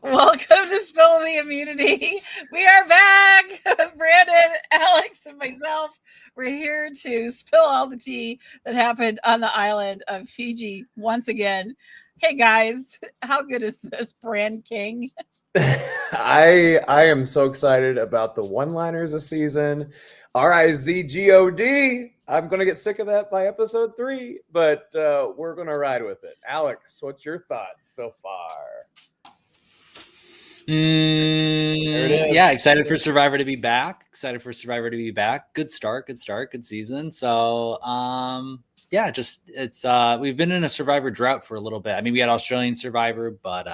Welcome to Spill the Immunity. We are back. Brandon, Alex, and myself. We're here to spill all the tea that happened on the island of Fiji once again. Hey guys, how good is this, Brand King? I am so excited about the one-liners this season. RIZGOD. I'm going to get sick of that by episode 3, but we're going to ride with it. Alex, what's your thoughts so far? Yeah, excited for Survivor to be back. Good start, good season. So, yeah, just we've been in a Survivor drought for a little bit. I mean, we had Australian Survivor, but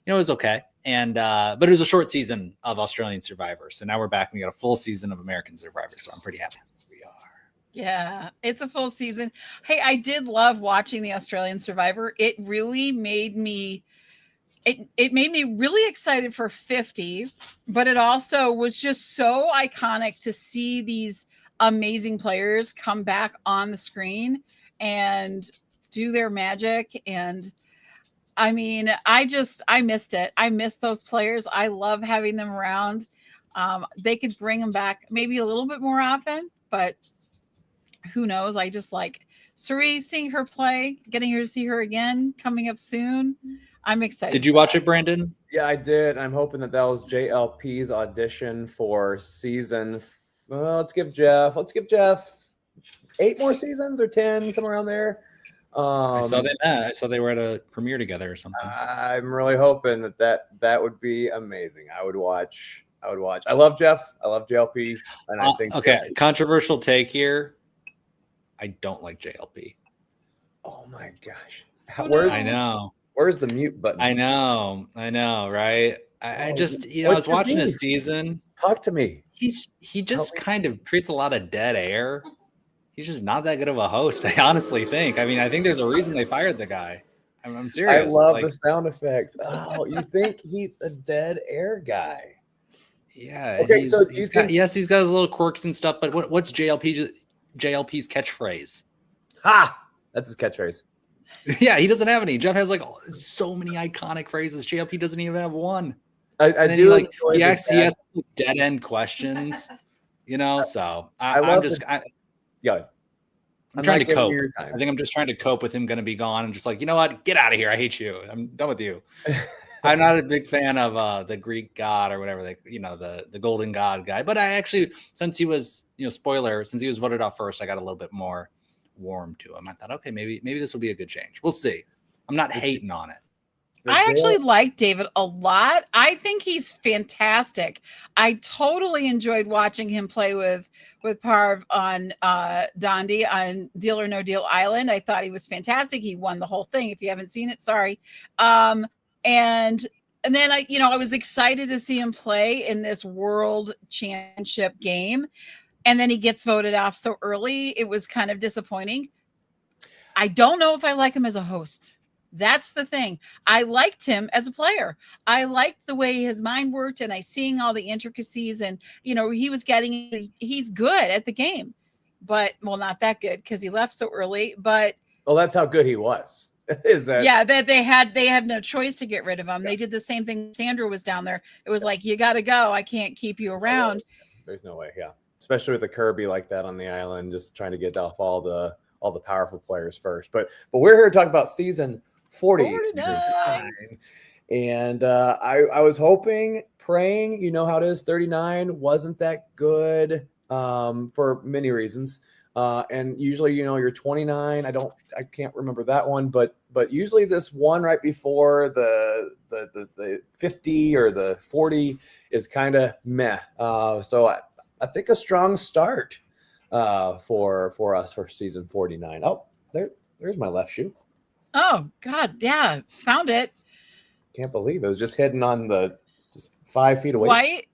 it was okay. And but it was a short season of Australian Survivor. So now we're back and we got a full season of American Survivor. So I'm pretty happy. Yes, we are. Yeah, it's a full season. Hey, I did love watching the Australian Survivor. It really made me it made me really excited for 50, but it also was just so iconic to see these amazing players come back on the screen and do their magic. And I mean, I missed it. I missed those players. I love having them around. They could bring them back maybe a little bit more often, but who knows? I just like Suri, seeing her play, getting her to see her again, coming up soon. I'm excited. Did you watch it, Brandon? Yeah, I did. I'm hoping that was JLP's audition for season. Well, let's give Jeff 8 more seasons or 10, somewhere around there. I saw they met. I saw they were at a premiere together or something. I'm really hoping that would be amazing. I would watch. I love Jeff. I love JLP, and I think. Okay, controversial take here. I don't like JLP. Oh my gosh! I know. Where's the mute button? I know, right? I just, I was watching a season. Talk to me. He just kind of creates a lot of dead air. He's just not that good of a host, I honestly think. I mean, I think there's a reason they fired the guy. I'm serious. I love the sound effects. Oh, you think he's a dead air guy? Yeah. Okay, he's got his little quirks and stuff, but what's JLP's catchphrase? Ha! That's his catchphrase. Yeah, he doesn't have any. Jeff has like so many iconic phrases. JLP doesn't even have one. I do he has dead end questions, So I'm trying to cope. I think I'm just trying to cope with him going to be gone and just like, you know what? Get out of here. I hate you. I'm done with you. I'm not a big fan of the Greek god or whatever, the golden god guy. But I actually, since he was, spoiler, since he was voted off first, I got a little bit more warm to him. I thought, okay, maybe this will be a good change. We'll see. I'm not hating on it. I actually like David a lot. I think he's fantastic. I totally enjoyed watching him play with Parv on Dondi on Deal or No Deal Island. I thought he was fantastic. He won the whole thing. If you haven't seen it, sorry. And then I was excited to see him play in this world championship game. And then he gets voted off so early. It was kind of disappointing. I don't know if I like him as a host. That's the thing. I liked him as a player. I liked the way his mind worked, and seeing all the intricacies, and he's good at the game, but not that good because he left so early. But that's how good he was. Is that? Yeah, that they had no choice to get rid of him. Yeah. They did the same thing. Sandra was down there. It was like, you got to go. I can't keep you around. There's no way. Yeah, especially with a Kirby like that on the island, just trying to get off all the powerful players first. But we're here to talk about season 49. And I was hoping, praying, you know how it is, 39 wasn't that good for many reasons. And usually, you're 29. I can't remember that one, but usually this one right before the 50 or the 40 is kind of meh. So I think a strong start for us for season 49. Oh, there's my left shoe. Oh God, yeah, found it. Can't believe it was just hidden on just 5 feet away. White,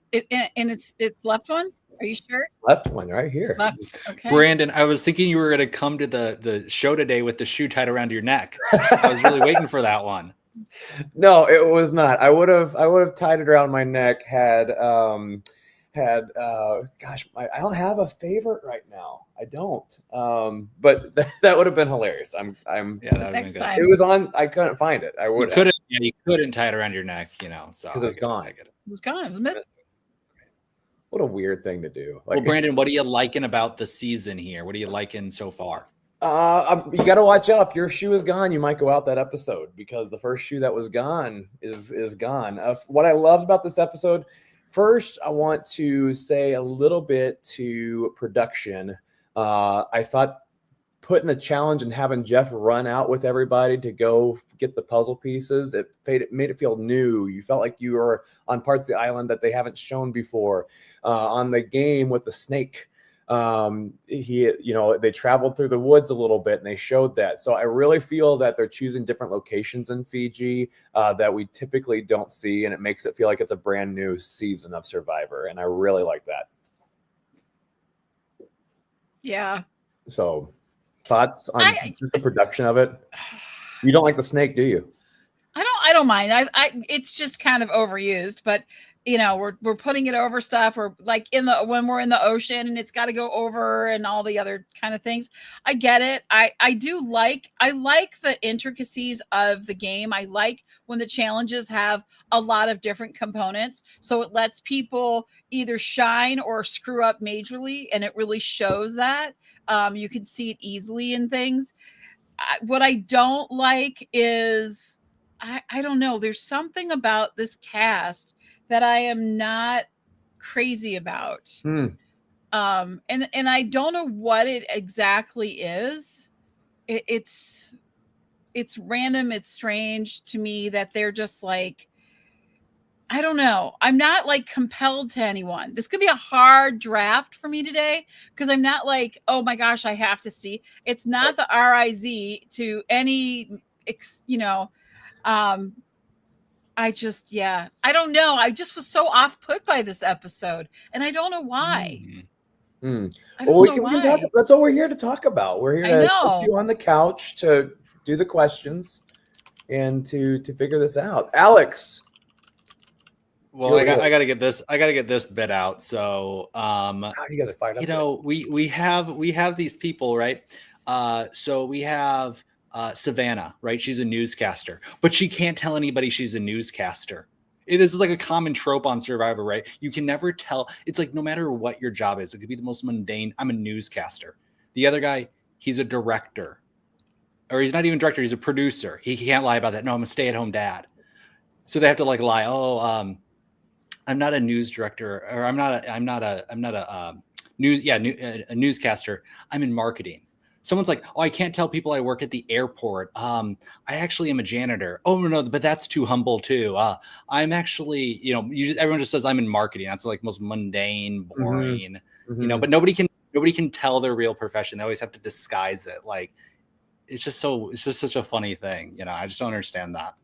and it's left one. Are you sure? Left one right here. Left. Okay. Brandon, I was thinking you were going to come to the show today with the shoe tied around your neck. I was really waiting for that one. No, it was not. I would have tied it around my neck had gosh, I don't have a favorite right now. I don't. But that would have been hilarious. Yeah, that would have been good. time. It was on. I couldn't find it. I would. You couldn't tie it around your neck, So because it was gone. It was gone. It was missed. What a weird thing to do. Well, Brandon, what are you liking about the season here? What are you liking so far? You got to watch out. If your shoe is gone, you might go out that episode because the first shoe that was gone is gone. What I loved about this episode, first, I want to say a little bit to production. I thought putting the challenge and having Jeff run out with everybody to go get the puzzle pieces, it made it feel new. You felt like you were on parts of the island that they haven't shown before. On the game with the snake, they traveled through the woods a little bit and they showed that. So I really feel that they're choosing different locations in Fiji that we typically don't see, and it makes it feel like it's a brand new season of Survivor, and I really like that. Yeah. So thoughts on just the production of it? You don't like the snake, do you? I don't mind. It's just kind of overused, but we're putting it over stuff. We're like when we're in the ocean and it's got to go over and all the other kind of things. I get it. I like the intricacies of the game. I like when the challenges have a lot of different components. So it lets people either shine or screw up majorly. And it really shows that. You can see it easily in things. What I don't like is, I don't know. There's something about this cast that I am not crazy about. And I don't know what it exactly is. It's random. It's strange to me that they're just like, I don't know. I'm not like compelled to anyone. This could be a hard draft for me today because I'm not like, oh my gosh, I have to see. It's not the RIZ to any, I don't know. I just was so off put by this episode, and I don't know why. That's what we're here to talk about. We're here to put you on the couch to do the questions and to figure this out. Alex. Well, I gotta get this bit out. So you guys are fired up. We have these people, right? So we have Savannah, right? She's a newscaster, but she can't tell anybody she's a newscaster. This is like a common trope on Survivor, right? You can never tell. It's like no matter what your job is, it could be the most mundane. I'm a newscaster. The other guy, he's a director, or he's not even a director. He's a producer. He can't lie about that. No, I'm a stay-at-home dad. So they have to like lie. Oh, I'm not a news director, or I'm not a newscaster. I'm in marketing. Someone's like, oh, I can't tell people I work at the airport. I actually am a janitor. Oh no, but that's too humble too. I'm actually, everyone just says I'm in marketing. That's like most mundane, boring, but nobody can tell their real profession. They always have to disguise it. Like it's just such a funny thing. I just don't understand that.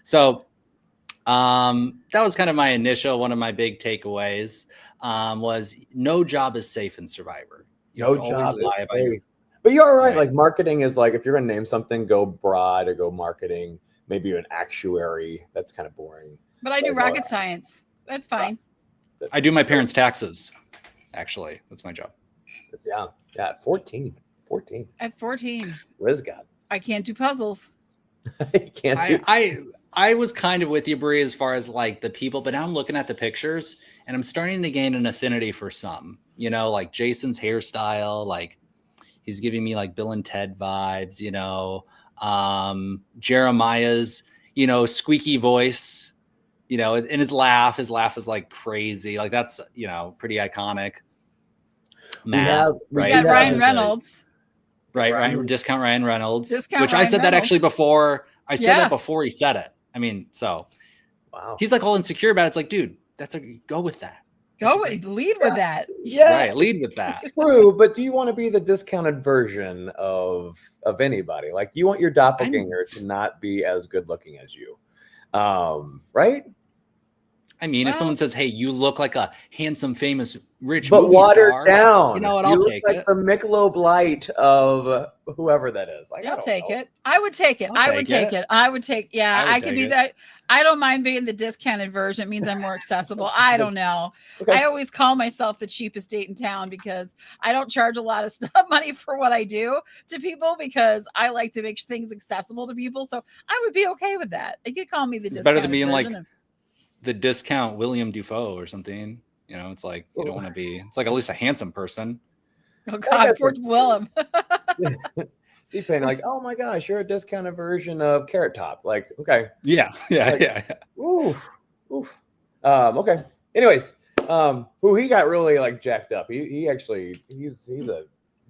So that was kind of my one of my big takeaways was no job is safe in Survivor. No job is safe. But you're right. Like marketing is like, if you're going to name something, go broad or go marketing, maybe an actuary. That's kind of boring. But I do rocket science. That's fine. I do my parents' taxes. Actually, that's my job. Yeah. At 14. At 14. Liz got. I can't do puzzles. I was kind of with you, Brie, as far as like the people, but now I'm looking at the pictures and I'm starting to gain an affinity for some, like Jason's hairstyle, like he's giving me like Bill and Ted vibes, Jeremiah's, squeaky voice, and his laugh is like crazy. Like that's, pretty iconic. We got Ryan Reynolds. Right. Discount Ryan Reynolds, I said that actually before. I said that before he said it. I mean, so wow. He's like all insecure about it. It's like, dude, go with that. Lead with that. Yeah. Right. Lead with that. It's true. But do you want to be the discounted version of anybody? Like you want your doppelganger to not be as good looking as you. Right? I mean, if someone says, "Hey, you look like a handsome, famous, rich but movie watered star," down. you know what? You I'll look take like it. the Michelob Light of whoever that is. Like, I'll take it. I would take it. I would take it. I would take. Yeah, I could be that. I don't mind being the discounted version. It means I'm more accessible. I don't know. Okay. I always call myself the cheapest date in town because I don't charge a lot of money for what I do to people because I like to make things accessible to people. So I would be okay with that. You could call me the. It's better than being like the discount William Dafoe or something. You know, it's like you don't want to be. It's like at least a handsome person. Oh God, poor Willem. Depending, like, oh my gosh, you're a discounted version of Carrot Top. Like, okay, yeah. Oof. Okay. Anyways, he got really like jacked up. He's a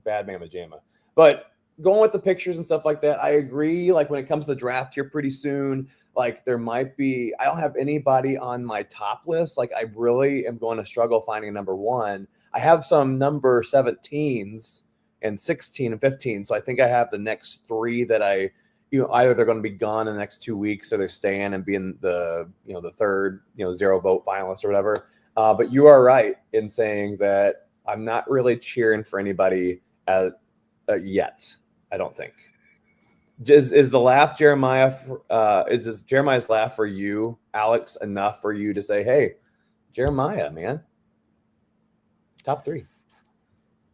bad mamma jamma. But going with the pictures and stuff like that, I agree. Like when it comes to the draft here pretty soon, like there might be, I don't have anybody on my top list. Like I really am going to struggle finding a number 1. I have some number 17s and 16 and 15. So I think I have the next 3 that either they're going to be gone in the next 2 weeks or they're staying and being the third, 0 vote finalist or whatever. But you are right in saying that I'm not really cheering for anybody yet. I don't think. Is the laugh Jeremiah? Is Jeremiah's laugh for you, Alex, enough for you to say, "Hey, Jeremiah, man, top 3"?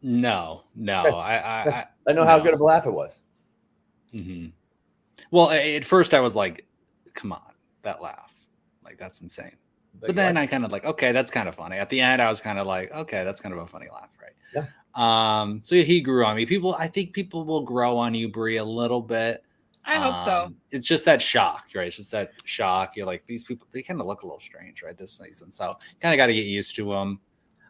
No. Okay. I know how good of a laugh it was. Mm-hmm. Well, at first I was like, "Come on, that laugh, like that's insane." But then I kind of like, okay, that's kind of funny. At the end, I was kind of like, okay, that's kind of a funny laugh, right? Yeah. So he grew on me. I think people will grow on you, Brie, a little bit. I hope so. It's just that shock, right? It's just that shock. You're like, these people, they kind of look a little strange, right? This season. So kind of got to get used to them.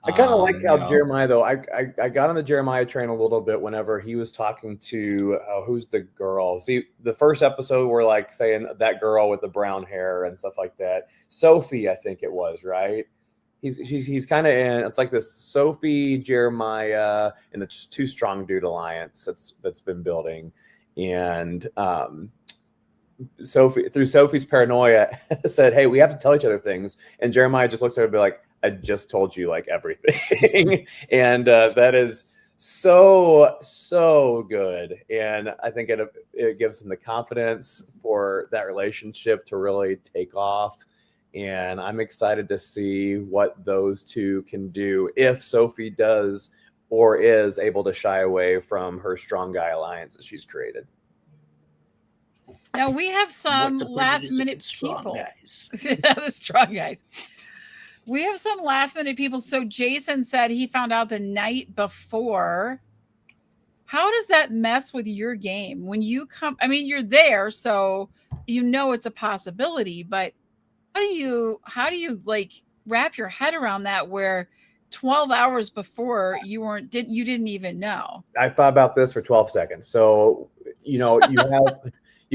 I kind of like how Jeremiah, though, I got on the Jeremiah train a little bit whenever he was talking to, who's the girl? See, the first episode, we're like saying that girl with the brown hair and stuff like that. Sophie, I think it was, right? He's kind of in, it's like this Sophie, Jeremiah, and the Too Strong Dude alliance that's been building. And Sophie, through Sophie's paranoia, said, "Hey, we have to tell each other things." And Jeremiah just looks at her and be like, "I just told you like everything." And that is so good. And I think it gives him the confidence for that relationship to really take off. And I'm excited to see what those two can do if Sophie does or is able to shy away from her strong guy alliance that she's created. Now we have some last minute people. The strong guys. We have some last minute people. So Jason said he found out the night before. How does that mess with your game when you come? I mean, you're there, so it's a possibility, but how do you like wrap your head around that where 12 hours before you didn't even know? I thought about this for 12 seconds. So, you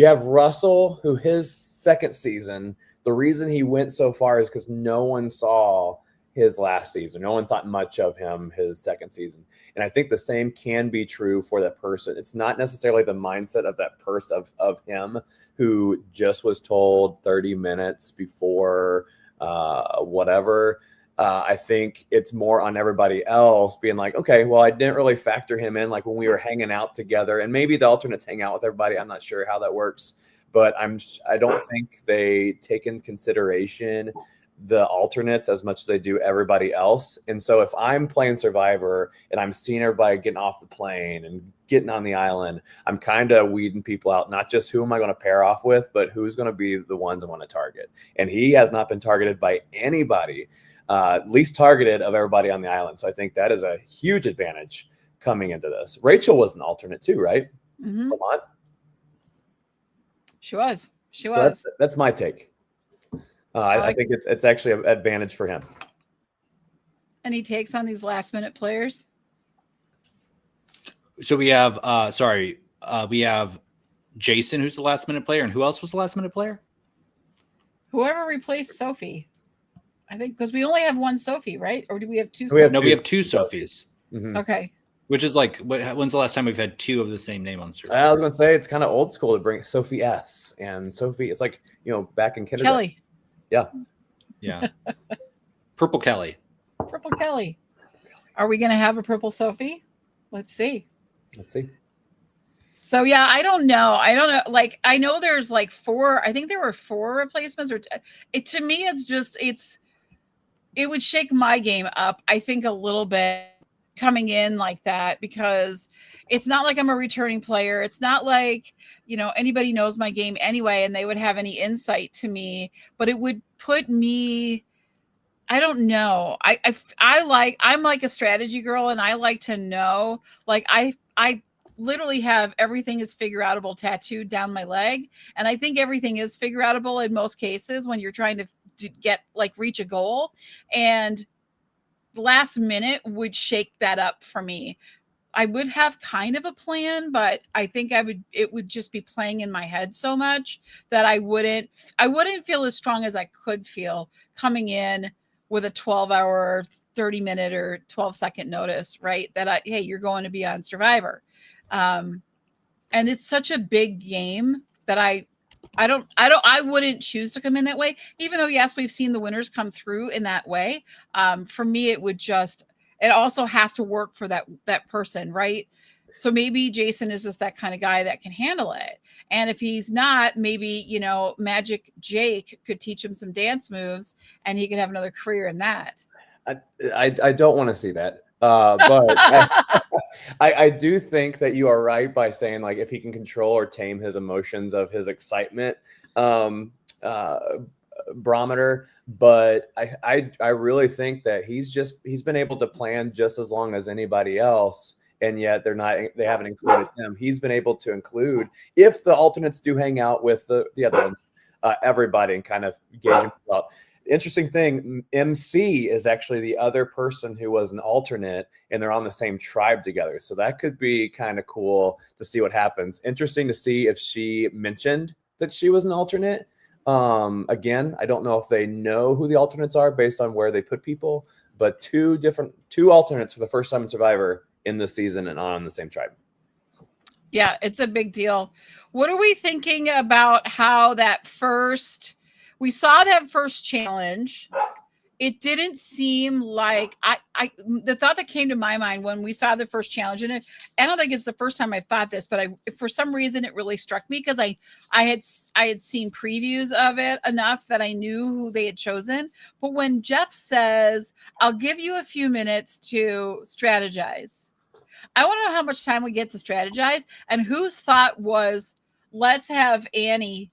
have Russell, who his second season, the reason he went so far is because no one saw his last season. No one thought much of him his second season. And I think the same can be true for that person. It's not necessarily the mindset of that person of him who just was told 30 minutes before whatever. I think it's more on everybody else being like, okay, well, I didn't really factor him in like when we were hanging out together, and maybe the alternates hang out with everybody. I'm not sure how that works, but I don't think they take in consideration the alternates as much as they do everybody else. And so if I'm playing Survivor and I'm seeing everybody getting off the plane and getting on the island, I'm kind of weeding people out, not just who am I going to pair off with, but who's going to be the ones I want to target. And he has not been targeted by anybody, least targeted of everybody on the island. So I think that is a huge advantage coming into this. Rachel was an alternate too, right? Mm-hmm. Vermont? She was. That's my take. I think it's actually an advantage for him. Any takes on these last minute players? So we have we have Jason, who's the last minute player, and who else was the last minute player? Whoever replaced Sophie. I think because we only have one Sophie, right? Or do we have two? We have two Sophies. Mm-hmm. Okay. Which is like, when's the last time we've had two of the same name on Survivor? I was going to say it's kind of old school to bring Sophie S. and Sophie. It's like, back in kindergarten. Kelly. Yeah. Yeah. Purple Kelly. Purple Kelly. Are we going to have a purple Sophie? Let's see. So yeah, I don't know. Like, I know there's like 4. I think there were 4 replacements. Or to me, it would shake my game up, I think, a little bit coming in like that, because it's not like I'm a returning player. It's not like, anybody knows my game anyway and they would have any insight to me, but it would put me, I don't know. I'm like a strategy girl, and I like to know, like, I literally have everything is figure outable tattooed down my leg. And I think everything is figure outable in most cases when you're trying to get, like, reach a goal. And last minute would shake that up for me. I would have kind of a plan, but I think it would just be playing in my head so much that I wouldn't feel as strong as I could feel coming in with a 12-hour, 30-minute or 12-second notice, right? That hey, you're going to be on Survivor. And it's such a big game that I wouldn't choose to come in that way, even though, yes, we've seen the winners come through in that way. For me, it also has to work for that person, right? So maybe Jason is just that kind of guy that can handle it. And if he's not, maybe, Magic Jake could teach him some dance moves and he could have another career in that. I don't want to see that. But I do think that you are right by saying, like, if he can control or tame his emotions of his excitement barometer. But I really think that he's been able to plan just as long as anybody else, and yet they haven't included him. He's been able to include, if the alternates do hang out with the other ones, everybody, and kind of gauge them out. Interesting thing, MC is actually the other person who was an alternate, and they're on the same tribe together. So that could be kind of cool to see what happens. Interesting to see if she mentioned that she was an alternate. Again, I don't know if they know who the alternates are based on where they put people, but two alternates for the first time in Survivor in this season and on the same tribe. Yeah, it's a big deal. What are we thinking about how we saw that first challenge? It didn't seem like the thought that came to my mind when we saw the first challenge, and I don't think it's the first time I thought this, but for some reason it really struck me because I had seen previews of it enough that I knew who they had chosen. But when Jeff says, "I'll give you a few minutes to strategize," I want to know how much time we get to strategize, and whose thought was, let's have Annie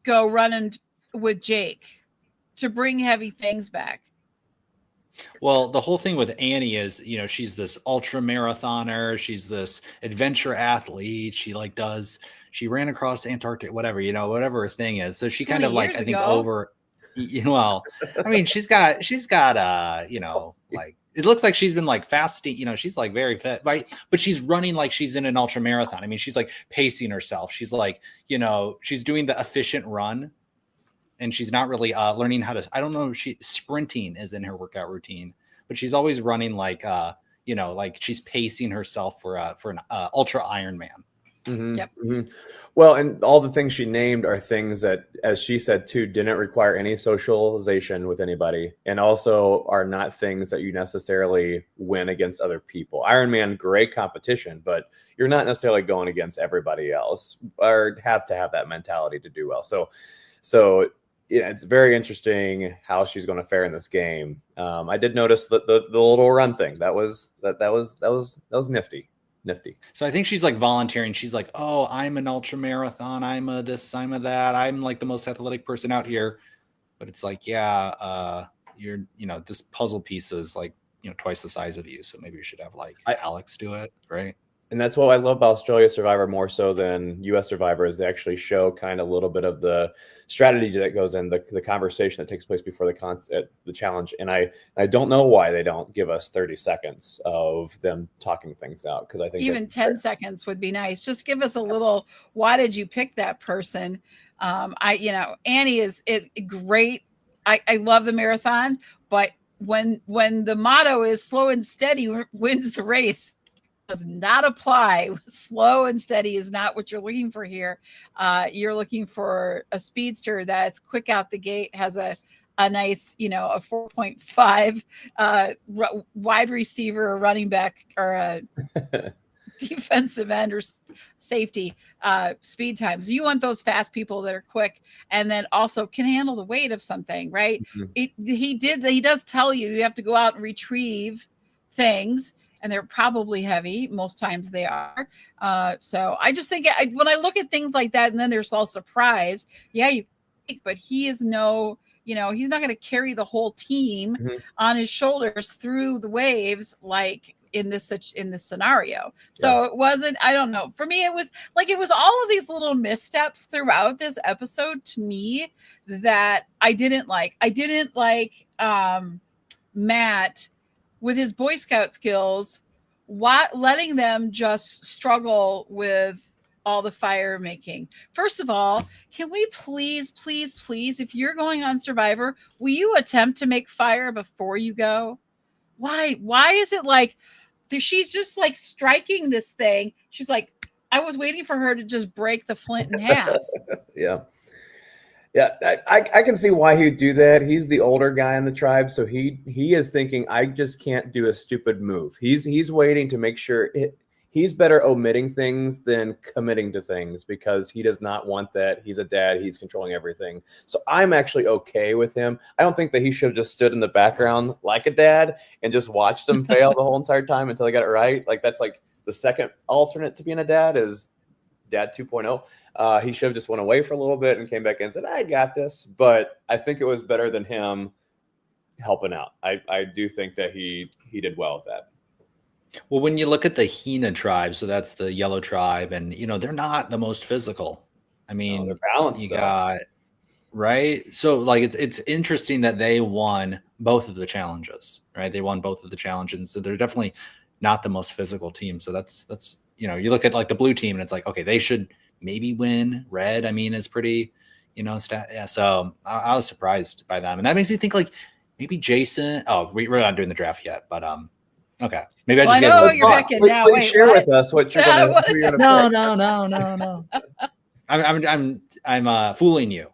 go running with Jake to bring heavy things back. Well, the whole thing with Annie is, she's this ultra marathoner. She's this adventure athlete. She ran across Antarctica, whatever her thing is. So she kind of like, I think over, well, I mean, she's got, like, it looks like she's been like fasting, she's like very fit, right? But she's running like she's in an ultra marathon. I mean, she's like pacing herself. She's like, she's doing the efficient run. And she's not really learning how to, I don't know, sprinting is in her workout routine, but she's always running like, like she's pacing herself for an ultra Ironman. Mm-hmm. Yep. Mm-hmm. Well, and all the things she named are things that, as she said too, didn't require any socialization with anybody, and also are not things that you necessarily win against other people. Ironman, great competition, but you're not necessarily going against everybody else or have to have that mentality to do well. So yeah, it's very interesting how she's going to fare in this game. I did notice the little run thing. That was nifty. So I think she's like volunteering. She's like, "Oh, I'm an ultra marathon. I'm a this. I'm a that. I'm like the most athletic person out here." But it's like, yeah, you're, this puzzle piece is like, twice the size of you. So maybe you should have like Alex do it, right? And that's what I love about Australia Survivor more so than U.S. Survivor, is they actually show kind of a little bit of the strategy that goes in, the conversation that takes place before the challenge. And I don't know why they don't give us 30 seconds of them talking things out, because I think even 10 seconds would be nice. Just give us a little, why did you pick that person? Annie is great. I love the marathon, but when the motto is slow and steady wins the race, does not apply. Slow and steady is not what you're looking for here. You're looking for a speedster that's quick out the gate, has a a nice, a 4.5 wide receiver, or running back, or a defensive end or safety speed times. You want those fast people that are quick and then also can handle the weight of something, right? Mm-hmm. He does tell you have to go out and retrieve things, and they're probably heavy. Most times they are. So I just think when I look at things like that, and then there's all surprise, but he is he's not going to carry the whole team on his shoulders through the waves like in this scenario. So it wasn't, I don't know. For me, it was all of these little missteps throughout this episode to me that I didn't like. I didn't like Matt with his Boy Scout skills, letting them just struggle with all the fire making. First of all, can we please, if you're going on Survivor, will you attempt to make fire before you go? Why is it like she's just like striking this thing? She's like, I was waiting for her to just break the flint in half. Yeah, I can see why he'd do that. He's the older guy in the tribe, so he is thinking, I just can't do a stupid move. He's waiting to make sure he's better omitting things than committing to things, because he does not want that. He's a dad. He's controlling everything. So I'm actually okay with him. I don't think that he should have just stood in the background like a dad and just watched him fail the whole entire time until he got it right. Like, that's like the second alternate to being a dad is Dad 2.0. He should have just went away for a little bit and came back and said, I got this. But I think it was better than him helping out. I do think that he did well with that. Well, when you look at the Hina tribe, so that's the yellow tribe, and they're not the most physical. I mean, they're balanced, got right. So like it's interesting that they won both of the challenges, right? They won both of the challenges, so they're definitely not the most physical team. So that's you look at like the blue team, and it's like, okay, they should maybe win. Red, I mean, is pretty, yeah. So I was surprised by them, and that makes me think like maybe Jason. Oh, we're not doing the draft yet, but okay. Maybe I just get a you're back in now. Please share with us what you're going to. No. I'm fooling you.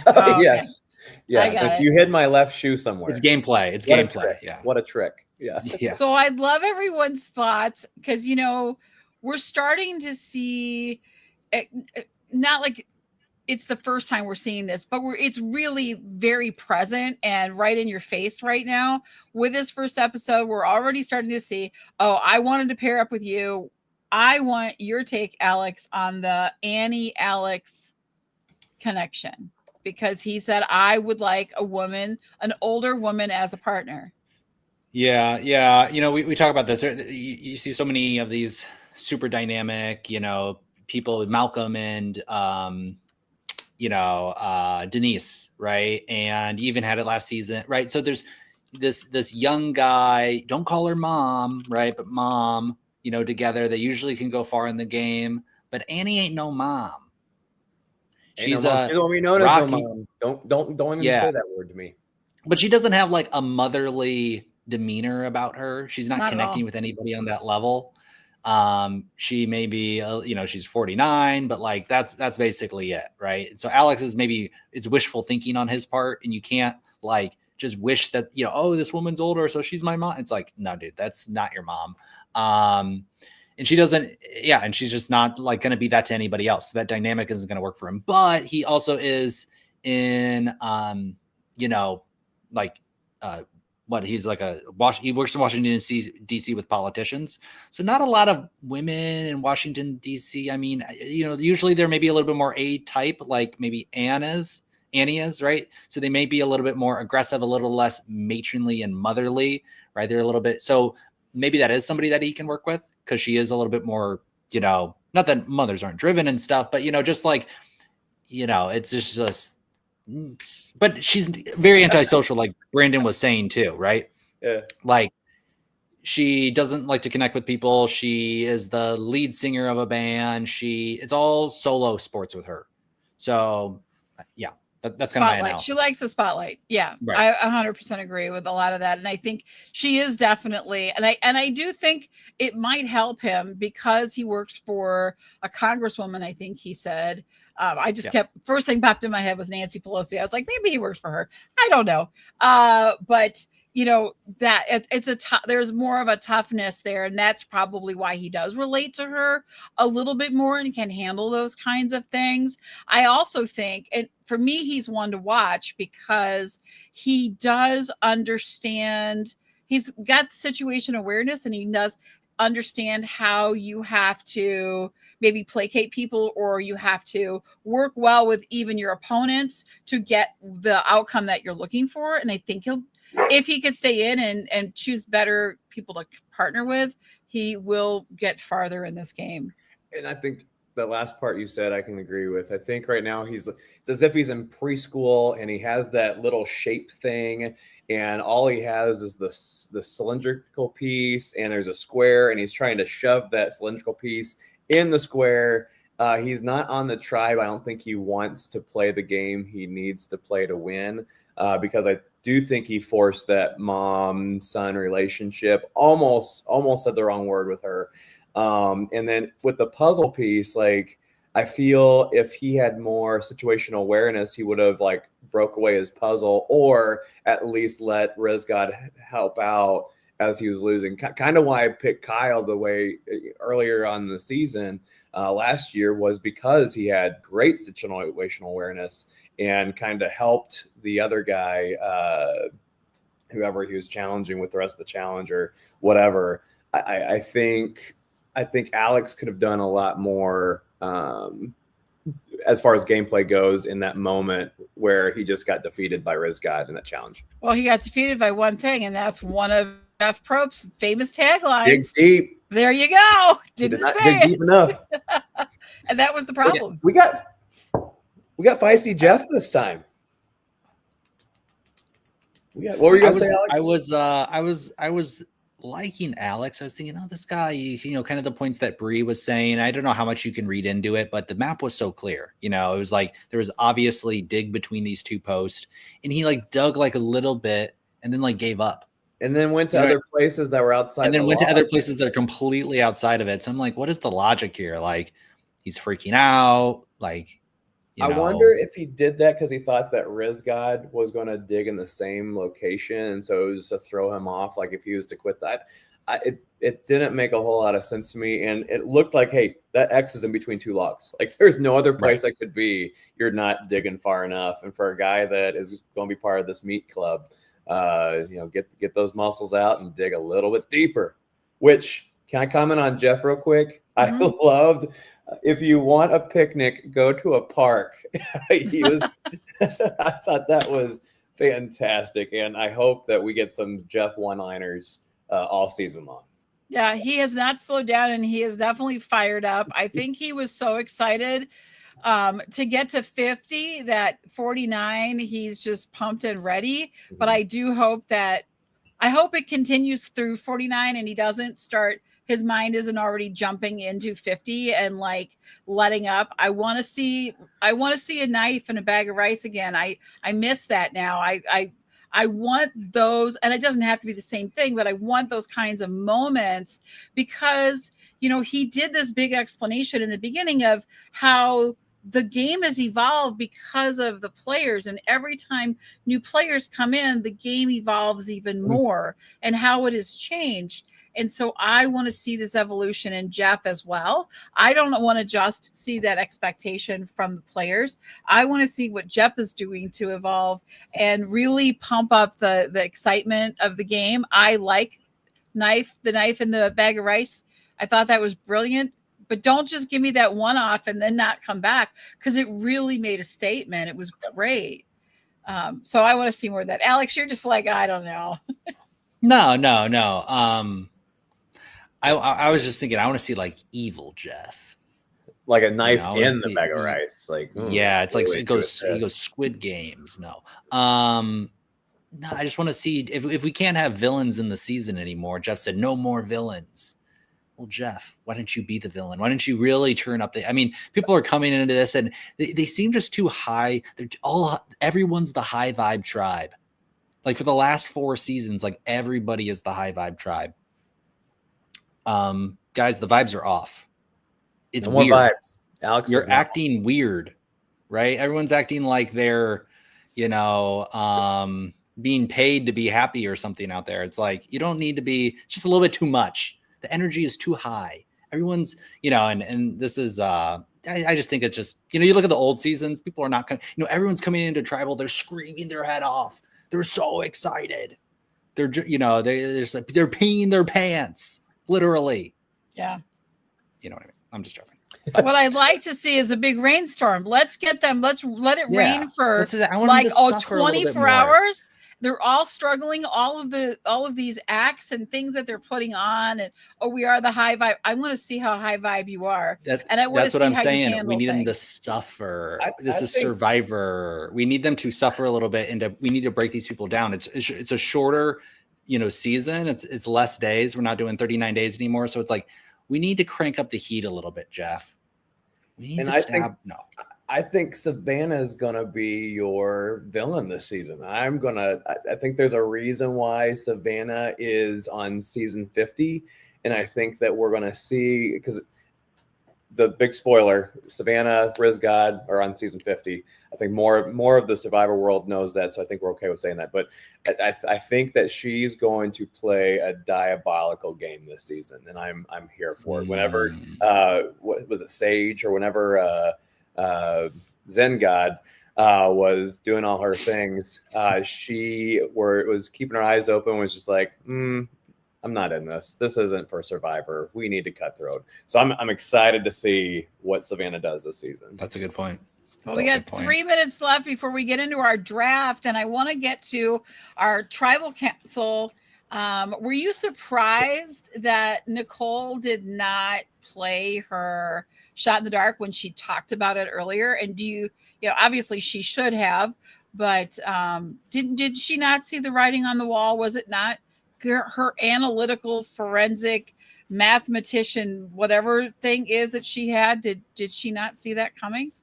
Oh, yes. Like you hid my left shoe somewhere. It's gameplay. It's what gameplay. Yeah. What a trick. Yeah. So I'd love everyone's thoughts, because we're starting to see it, not like it's the first time we're seeing this, but it's really very present and right in your face right now. With this first episode, we're already starting to see, I wanted to pair up with you. I want your take, Alex, on the Annie-Alex connection, because he said, I would like an older woman as a partner. Yeah. We talk about this. You see so many of these super dynamic, people, Malcolm and, Denise, right? And even had it last season, right? So there's this young guy, don't call her mom, right? But mom, together, they usually can go far in the game. But Annie ain't no mom. She don't be known as no mom. Don't even say that word to me. But she doesn't have like a motherly demeanor about her. She's not connecting with anybody on that level. She may be, she's 49, but like that's basically it, right? So Alex is it's wishful thinking on his part, and you can't like just wish that this woman's older, so she's my mom. It's like, no, dude, that's not your mom. And she doesn't, and she's just not like going to be that to anybody else. So that dynamic isn't going to work for him. But he also is in, he's like he works in Washington DC with politicians. So not a lot of women in Washington DC. I mean, usually there may be a little bit more A type, like maybe Annie is, right? So they may be a little bit more aggressive, a little less matronly and motherly, right? They're a little bit, so maybe that is somebody that he can work with, because she is a little bit more, not that mothers aren't driven and stuff, but just like, it's just, but she's very antisocial, like Brandon was saying too, right? Yeah. Like, she doesn't like to connect with people. She is the lead singer of a band. It's all solo sports with her. So yeah. That's kind of my analysis. She likes the spotlight. Yeah, right. I 100% agree with a lot of that, and I think she is definitely. And I do think it might help him because he works for a congresswoman. I think he said. I just kept first thing popped in my head was Nancy Pelosi. I was like, maybe he works for her. I don't know, but. That it's there's more of a toughness there, and that's probably why he does relate to her a little bit more and can handle those kinds of things. I also think, and for me, he's one to watch because he does understand. He's got situation awareness, and he does understand how you have to maybe placate people, or you have to work well with even your opponents to get the outcome that you're looking for. And I think if he could stay in and choose better people to partner with, he will get farther in this game. And I think the last part you said, I can agree with. I think right now it's as if he's in preschool and he has that little shape thing, and all he has is the cylindrical piece, and there's a square, and he's trying to shove that cylindrical piece in the square. He's not on the tribe. I don't think he wants to play the game he needs to play to win, because I do think he forced that mom-son relationship. Almost said the wrong word with her. And then with the puzzle piece, like, I feel if he had more situational awareness, he would have like broke away his puzzle, or at least let Rizgod help out as he was losing. Kind of why I picked Kyle the way earlier on the season last year was because he had great situational awareness and kind of helped the other guy, whoever he was challenging with the rest of the challenge or whatever. I think Alex could have done a lot more as far as gameplay goes in that moment where he just got defeated by Rizgod in that challenge. Well, he got defeated by one thing, and that's one of Jeff Probst's famous taglines. Dig deep. There you go. Didn't say it. Deep enough. And that was the problem. We got feisty Jeff this time. What were you going to say, Alex? I was liking Alex. I was thinking, this guy, kind of the points that Bree was saying. I don't know how much you can read into it, but the map was so clear. It was like there was obviously dig between these two posts, and he like dug like a little bit and then like gave up. And then went to other places that were outside. And then went to other places that are completely outside of it. So I'm like, what is the logic here? Like, he's freaking out. Like, I wonder if he did that because he thought that Rizgod was going to dig in the same location, and so it was to throw him off. Like if he was to quit that, it didn't make a whole lot of sense to me, and it looked like, hey, that X is in between two logs. Like there's no other place that could be. You're not digging far enough, and for a guy that is going to be part of this meat club, get those muscles out and dig a little bit deeper. Which, can I comment on Jeff real quick? Mm-hmm. I loved. If you want a picnic, go to a park. I thought that was fantastic, and I hope that we get some Jeff one-liners all season long. Yeah, he has not slowed down, and he is definitely fired up. I think he was so excited to get to 50 that 49. He's just pumped and ready. Mm-hmm. But I do hope it continues through 49, and he doesn't start. His mind isn't already jumping into 50 and like letting up. I want to see a knife and a bag of rice again. I miss that now. I want those, and it doesn't have to be the same thing, but I want those kinds of moments because, he did this big explanation in the beginning of how the game has evolved because of the players, and every time new players come in, the game evolves even more and how it has changed. And so I want to see this evolution in Jeff as well. I don't want to just see that expectation from the players. I want to see what Jeff is doing to evolve and really pump up the excitement of the game. I like the knife and the bag of rice. I thought that was brilliant. But don't just give me that one off and then not come back, because it really made a statement. It was great. So I want to see more of that. Alex, you're just like, I don't know. No. I was just thinking, I want to see like evil Jeff, like a knife in the bag of rice. Like, it's like it goes Squid Games. No, I just want to see if we can't have villains in the season anymore. Jeff said no more villains. well, Jeff, why didn't you be the villain? Why didn't you really turn up I mean, people are coming into this and they seem just too high. Everyone's the high vibe tribe. Like for the last 4 seasons, like everybody is the high vibe tribe. Guys, the vibes are off. It's no more weird. Vibes. Alex, you're acting weird, right? Everyone's acting like they're, being paid to be happy or something out there. It's like, you don't need to be. It's just a little bit too much. The energy is too high. Everyone's, and this is, I just think it's just, you look at the old seasons, people are not going to, everyone's coming into tribal. They're screaming their head off. They're so excited. They're, they're peeing their pants, literally. Yeah. You know what I mean? I'm just joking. What I'd like to see is a big rainstorm. Let's get them. Let's let it rain for like 24 hours. They're all struggling. All of these acts and things that they're putting on, and we are the high vibe. I want to see how high vibe you are, and I want to see how you handle things. That's what I'm saying. We need them to suffer. This is Survivor. We need them to suffer a little bit, and we need to break these people down. It's a shorter, season. It's less days. We're not doing 39 days anymore, so it's like we need to crank up the heat a little bit, Jeff. We need to I think Savannah is going to be your villain this season. I think there's a reason why Savannah is on season 50. And I think that we're going to see, because the big spoiler, Savannah, Riz God are on season 50. I think more of the Survivor world knows that. So I think we're okay with saying that. But I think that she's going to play a diabolical game this season. And I'm here for it. Whenever, what was it, Sage, or whenever Zen God was doing all her things, she was keeping her eyes open, was just like, I'm not in this. This isn't for Survivor. We need to cutthroat. So I'm excited to see what Savannah does this season. That's a good point. Well, we got 3 minutes left before we get into our draft, and I want to get to our tribal council. Were you surprised that Nicole did not play her shot in the dark when she talked about it earlier? And do you obviously she should have, but did she not see the writing on the wall? Was it not her analytical, forensic, mathematician, whatever thing is that she had? Did she not see that coming?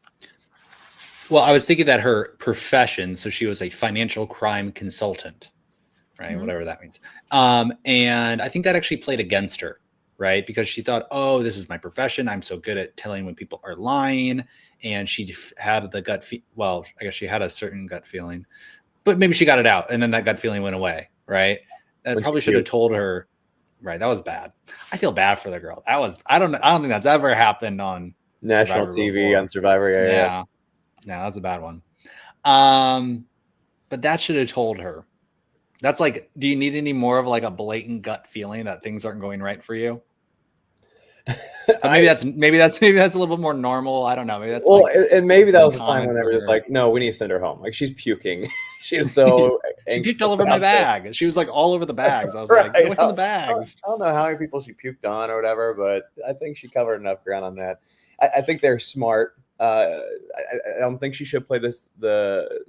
Well, I was thinking that her profession, so she was a financial crime consultant, right? Mm-hmm. Whatever that means. And I think that actually played against her, right? Because she thought, oh, this is my profession. I'm so good at telling when people are lying. And she had the well, I guess she had a certain gut feeling, but maybe she got it out. And then that gut feeling went away, right? I probably should have told her, right? That was bad. I feel bad for the girl. I don't think that's ever happened on national TV before. On Survivor. Yeah. No, that's a bad one. But that should have told her. That's like, do you need any more of like a blatant gut feeling that things aren't going right for you? Maybe that's a little bit more normal. I don't know. Maybe that's and maybe that was the time when they were just like, no, we need to send her home. Like, she's puking. She is so she puked all over my bag. She was like all over the bags. I was like, get away from the bags. I don't know how many people she puked on or whatever, but I think she covered enough ground on that. I think they're smart. I don't think she should play the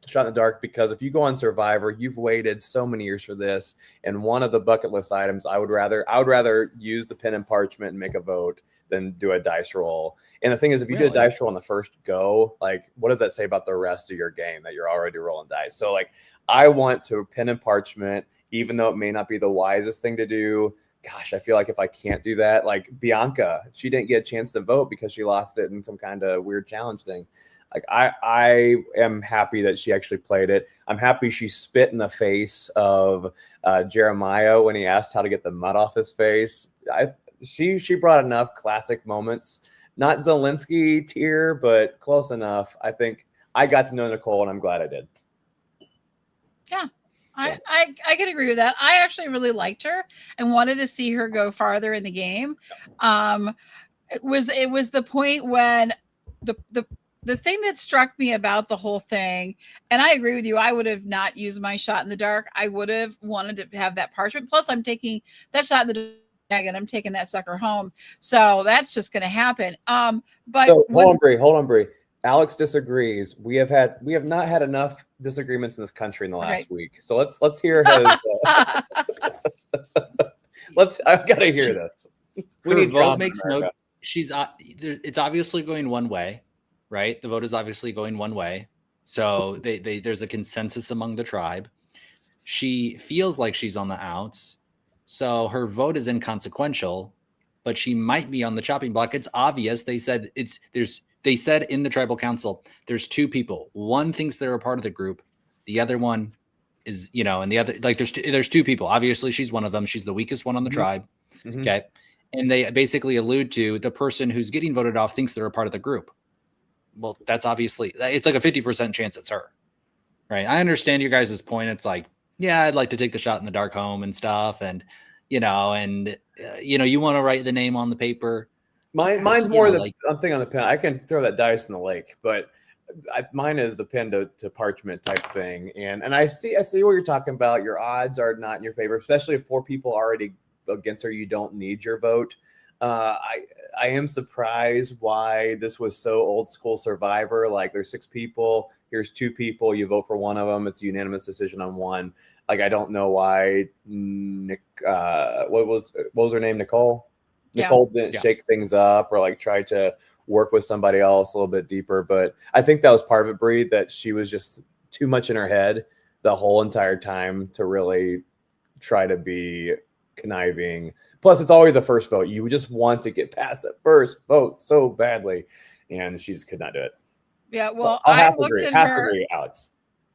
shot in the dark, because if you go on Survivor, you've waited so many years for this, and one of the bucket list items, I would rather use the pen and parchment and make a vote than do a dice roll. And the thing is, if you do a dice roll on the first go, like, what does that say about the rest of your game that you're already rolling dice? So like, I want to pen and parchment, even though it may not be the wisest thing to do. Gosh, I feel like if I can't do that, like Bianca, she didn't get a chance to vote because she lost it in some kind of weird challenge thing. Like, I am happy that she actually played it. I'm happy she spit in the face of Jeremiah when he asked how to get the mud off his face. She brought enough classic moments, not Zelensky tier, but close enough. I think I got to know Nicole, and I'm glad I did. Yeah. I could agree with that. I actually really liked her and wanted to see her go farther in the game. It was the point when the thing that struck me about the whole thing, and I agree with you, I would have not used my shot in the dark. I would have wanted to have that parchment. Plus, I'm taking that shot in the dark and I'm taking that sucker home. So that's just going to happen. But so hold on, Bree. Alex disagrees. We have not had enough disagreements in this country in the last week. So let's hear his. I gotta hear this. We Her need vote Trump in makes America. it's obviously going one way, right? The vote is obviously going one way. So there's a consensus among the tribe. She feels like she's on the outs. So her vote is inconsequential, but she might be on the chopping block. It's obvious. They said they said in the tribal council, there's two people. One thinks they're a part of the group. The other one is, and the other, like there's two people. Obviously she's one of them. She's the weakest one on the tribe. Mm-hmm. Okay. And they basically allude to the person who's getting voted off thinks they're a part of the group. Well, that's obviously, it's like a 50% chance it's her, right? I understand your guys' point. It's like, yeah, I'd like to take the shot in the dark home and stuff. And, you want to write the name on the paper. Mine's more the thing on the pen. I can throw that dice in the lake, but mine is the pen to parchment type thing. And I see what you're talking about. Your odds are not in your favor, especially if 4 people already against her. You don't need your vote. I am surprised why this was so old school Survivor. Like there's 6 people, here's 2 people, you vote for one of them. It's a unanimous decision on one. Like I don't know why what was her name? Nicole didn't shake things up or like try to work with somebody else a little bit deeper. But I think that was part of it, Bree, that she was just too much in her head the whole entire time to really try to be conniving. Plus, it's always the first vote. You just want to get past that first vote so badly, and she just could not do it. Yeah, well, I looked at her. Alex.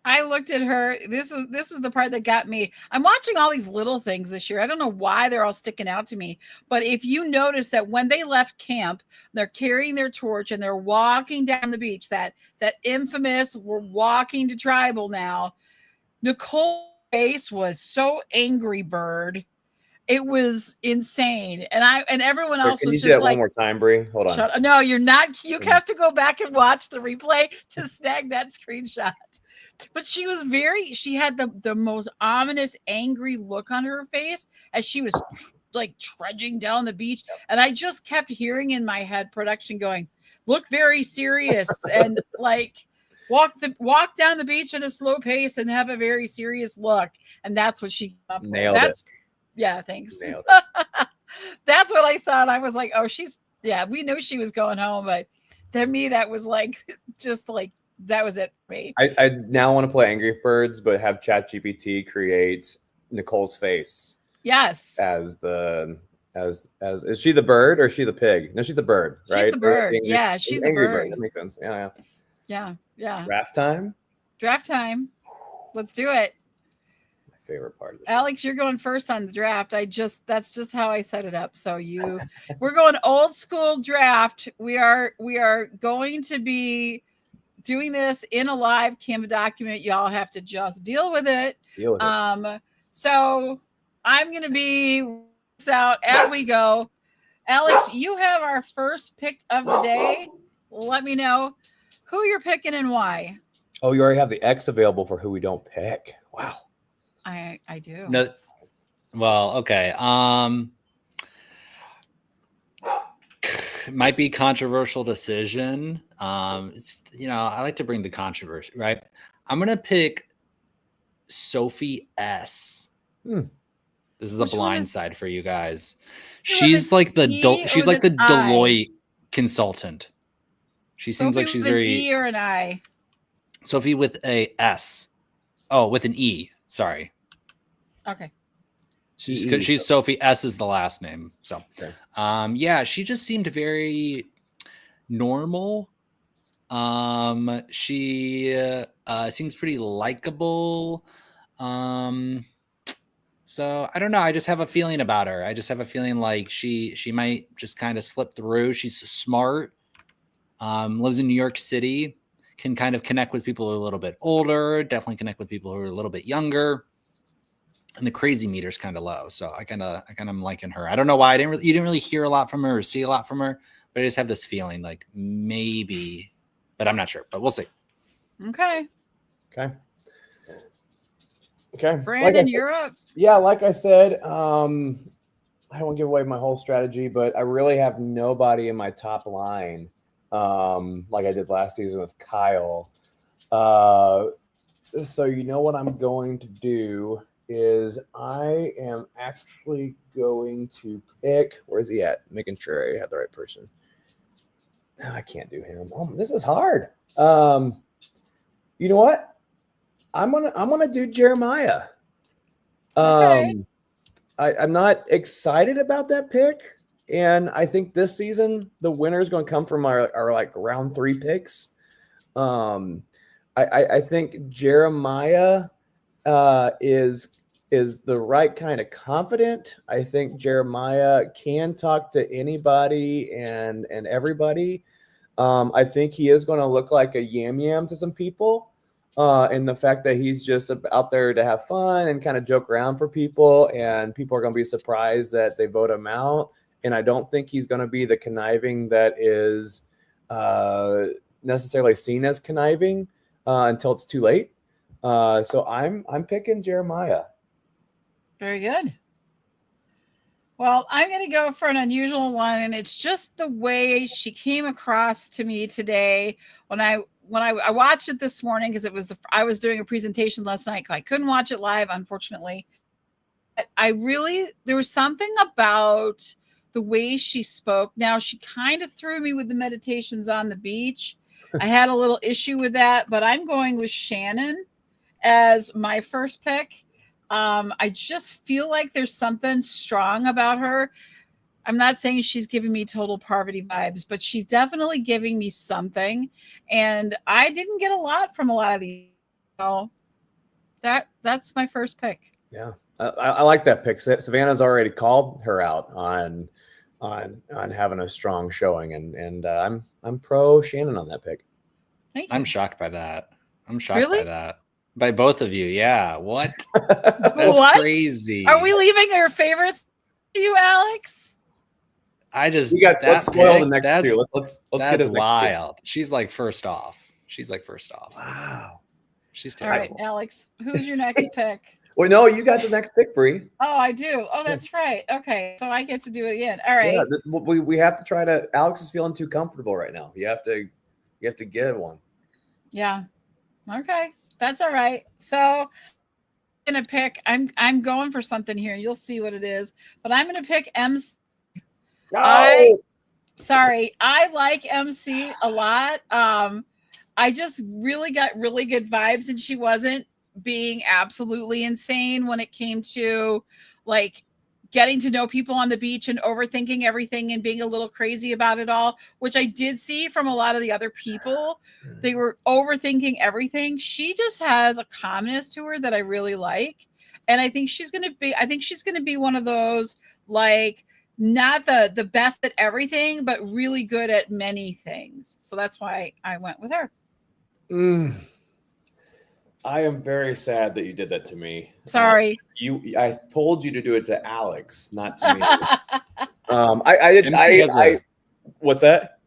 I looked at her. This was the part that got me. I'm watching all these little things this year. I don't know why they're all sticking out to me. But if you notice that when they left camp, they're carrying their torch and they're walking down the beach, that infamous, we're walking to tribal now. Nicole's face was so Angry Bird. It was insane. And everyone else was just like, one more time, Bree? Hold on. No, you're not. You have to go back and watch the replay to snag that screenshot. But she had the most ominous, angry look on her face as she was like trudging down the beach. And I just kept hearing in my head production going, look very serious and like walk down the beach at a slow pace and have a very serious look. And that's what she came up nailed with. it. Yeah, thanks. Nailed it. That's what I saw. And I was like, oh, we knew she was going home. But to me, that was like, just like, that was it for me. I now want to play Angry Birds, but have ChatGPT create Nicole's face. Yes. As is she the bird or is she the pig? No, she's the bird, right? She's the bird. Yeah, she's the bird. That makes sense. Yeah. Draft time. Let's do it. My favorite part of Alex, you're going first on the draft. That's just how I set it up. So we're going old school draft. We are going to be doing this in a live Canva document. Y'all have to just deal with it. So I'm going to be out as we go. Alex, you have our first pick of the day. Let me know who you're picking and why. Oh, you already have the X available for who we don't pick. Wow. I do. No. Well, okay. Might be controversial decision. It's I like to bring the controversy, right? I'm gonna pick Sophie S. This is a blindside for you guys. She's like the Deloitte consultant. She seems like she's very E or an I. Sophie with a S. Oh, with an E. Sorry. Okay. She's Sophie. S is the last name. So, okay. Yeah, she just seemed very normal. She seems pretty likable. So I don't know. I just have a feeling about her. I just have a feeling like she might just kind of slip through. She's smart. Lives in New York City. Can kind of connect with people who are a little bit older. Definitely connect with people who are a little bit younger. And the crazy meter's kind of low, so I kind of am liking her. I don't know why you didn't really hear a lot from her or see a lot from her, but I just have this feeling like maybe, but I'm not sure. But we'll see. Okay. like Brandon, you're up. Yeah, like I said, I don't want to give away my whole strategy, but I really have nobody in my top line, like I did last season with Kyle. So you know what I'm going to do is I am actually going to pick. Where's he at? Making sure I have the right person. No, I can't do him. Oh, this is hard. You know what? I'm gonna do Jeremiah. Okay. I'm not excited about that pick, and I think this season the winner is going to come from our like round 3 picks. I think Jeremiah is the right kind of confident. I think Jeremiah can talk to anybody and everybody. I think he is going to look like a yam to some people. And the fact that he's just out there to have fun and kind of joke around for people, and people are going to be surprised that they vote him out. And I don't think he's going to be the conniving that is necessarily seen as conniving until it's too late. So I'm picking Jeremiah. Very good. Well, I'm going to go for an unusual one, and it's just the way she came across to me today when I watched it this morning, because I was doing a presentation last night. I couldn't watch it live, unfortunately. There was something about the way she spoke. Now, she kind of threw me with the meditations on the beach. I had a little issue with that, but I'm going with Shannon as my first pick. I just feel like there's something strong about her. I'm not saying she's giving me total Parvati vibes, but she's definitely giving me something. And I didn't get a lot from a lot of these. So that's my first pick. Yeah, I like that pick. Savannah's already called her out on having a strong showing, and I'm pro Shannon on that pick. Thank you. I'm shocked by that. By that. By both of you. Yeah. What? That's crazy. Are we leaving our favorites to you, Alex? Let's spoil the next two. Let's get it wild. She's like first off. Wow. She's terrible. All right, Alex, who's your next pick? Well, no, you got the next pick, Bree. Oh, I do. Oh, that's right. Okay, so I get to do it again. All right. Yeah, we have to try to. Alex is feeling too comfortable right now. You have to give one. Yeah. Okay, that's all right. So I'm gonna pick. I'm going for something here. You'll see what it is, but I'm gonna pick MC. No! I like MC a lot. I just really got really good vibes, and she wasn't being absolutely insane when it came to like getting to know people on the beach and overthinking everything and being a little crazy about it all, which I did see from a lot of the other people. They were overthinking everything. She just has a calmness to her that I really like. And I think she's going to be one of those, like, not the best at everything, but really good at many things. So that's why I went with her. I am very sad that you did that to me. Sorry. I told you to do it to Alex, not to me. What's that?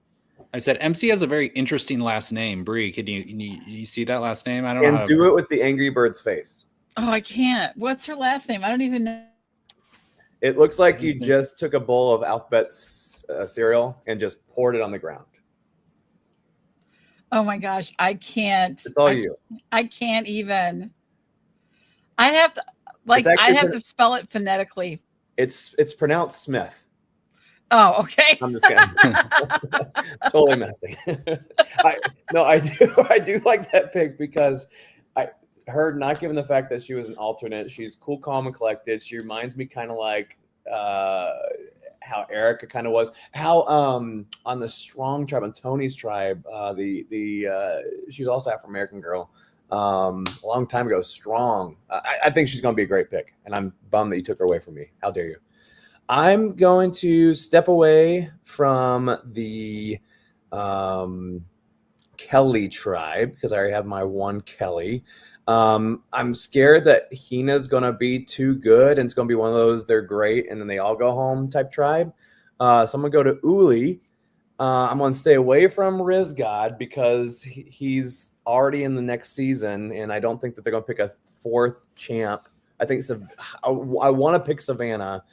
I said MC has a very interesting last name. Bree, can you see that last name? I don't know. And do it with the Angry Bird's face. Oh, I can't. What's her last name? I don't even know. It looks like you just took a bowl of Alphabet cereal and just poured it on the ground. Oh my gosh, I can't. It's all you. I can't even. I'd have to spell it phonetically. It's pronounced Smith. Oh, okay. I'm just kidding. Totally messing. I do like that pick because her not given the fact that she was an alternate. She's cool, calm, and collected. She reminds me kind of like how Erica kind of was. How on the Strong tribe, on Tony's tribe, she was also Afro American girl a long time ago. Strong. I think she's going to be a great pick, and I'm bummed that you took her away from me. How dare you? I'm going to step away from the Kelly tribe because I already have my one Kelly. I'm scared that Hina's going to be too good and it's going to be one of those they're great and then they all go home type tribe. So I'm going to go to Uli. I'm going to stay away from Rizgod because he's already in the next season and I don't think that they're going to pick a fourth champ. I think I want to pick Savannah.